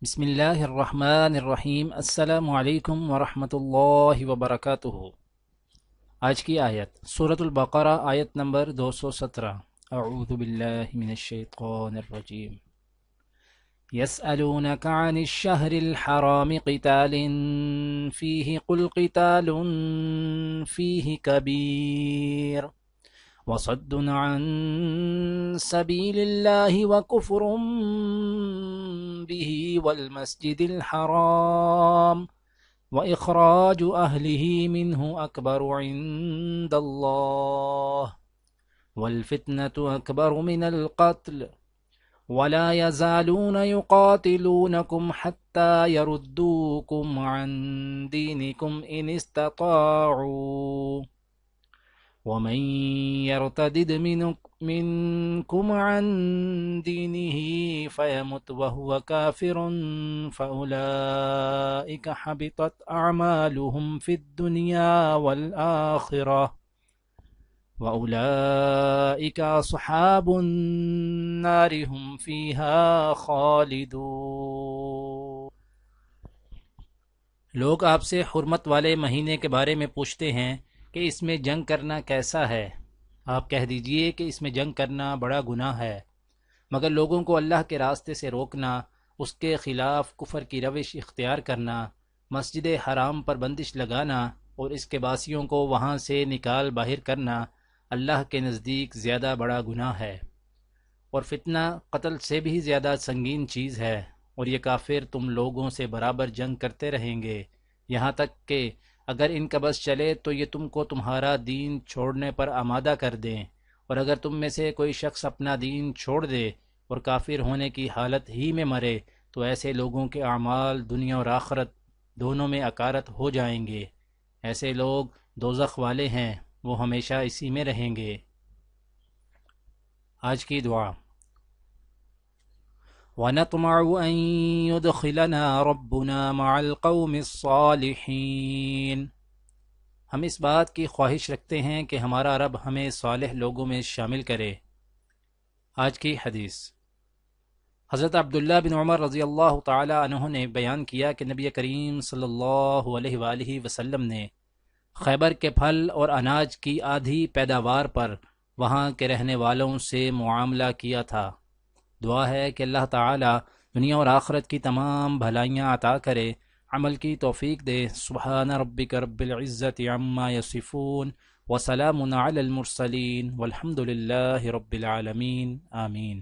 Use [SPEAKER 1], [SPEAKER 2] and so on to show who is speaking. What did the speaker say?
[SPEAKER 1] بسم اللہ الرحمن الرحیم۔ السلام علیکم ورحمۃ اللہ وبرکاتہ۔ آج کی آیت سورۃ البقرہ، آیت نمبر 217۔ اعوذ باللہ من الشیطان الرجیم۔ يسألونك عن الشهر الحرام قتال فيه قل قتال فيه كبير وصد عن سبيل الله وكفر به والمسجد الحرام وإخراج أهله منه أكبر عند الله والفتنة أكبر من القتل ولا يزالون يقاتلونكم حتى يردوكم عن دينكم إن استطاعوا ومن يرتدد منكم عن دينه فيمت وهو كافر فأولئك حبطت أعمالهم في الدنيا والآخرة وأولئك أصحاب النار هم فيها خالدون۔ لوگ آپ سے حرمت والے مہینے کے بارے میں پوچھتے ہیں کہ اس میں جنگ کرنا کیسا ہے۔ آپ کہہ دیجئے کہ اس میں جنگ کرنا بڑا گناہ ہے، مگر لوگوں کو اللہ کے راستے سے روکنا، اس کے خلاف کفر کی روش اختیار کرنا، مسجد حرام پر بندش لگانا اور اس کے باسیوں کو وہاں سے نکال باہر کرنا اللہ کے نزدیک زیادہ بڑا گناہ ہے، اور فتنہ قتل سے بھی زیادہ سنگین چیز ہے، اور یہ کافر تم لوگوں سے برابر جنگ کرتے رہیں گے یہاں تک کہ اگر ان کا بس چلے تو یہ تم کو تمہارا دین چھوڑنے پر آمادہ کر دیں، اور اگر تم میں سے کوئی شخص اپنا دین چھوڑ دے اور کافر ہونے کی حالت ہی میں مرے تو ایسے لوگوں کے اعمال دنیا اور آخرت دونوں میں اکارت ہو جائیں گے۔ ایسے لوگ دوزخ والے ہیں، وہ ہمیشہ اسی میں رہیں گے۔ آج کی دعا۔ وَنَطْمَعُ أَن يُدْخِلَنَا رَبُّنَا مَعَ الْقَوْمِ الصَّالِحِينَ۔ ہم اس بات کی خواہش رکھتے ہیں کہ ہمارا رب ہمیں صالح لوگوں میں شامل کرے۔ آج کی حدیث۔ حضرت عبداللہ بن عمر رضی اللہ تعالی عنہ نے بیان کیا کہ نبی کریم صلی اللہ علیہ وآلہ وسلم نے خیبر کے پھل اور اناج کی آدھی پیداوار پر وہاں کے رہنے والوں سے معاملہ کیا تھا۔ دعا ہے کہ اللہ تعالی دنیا اور آخرت کی تمام بھلائیاں عطا کرے، عمل کی توفیق دے۔ سبحان ربک رب العزت عما یصفون وسلام علی المرسلین والحمد للہ رب العالمین، آمین۔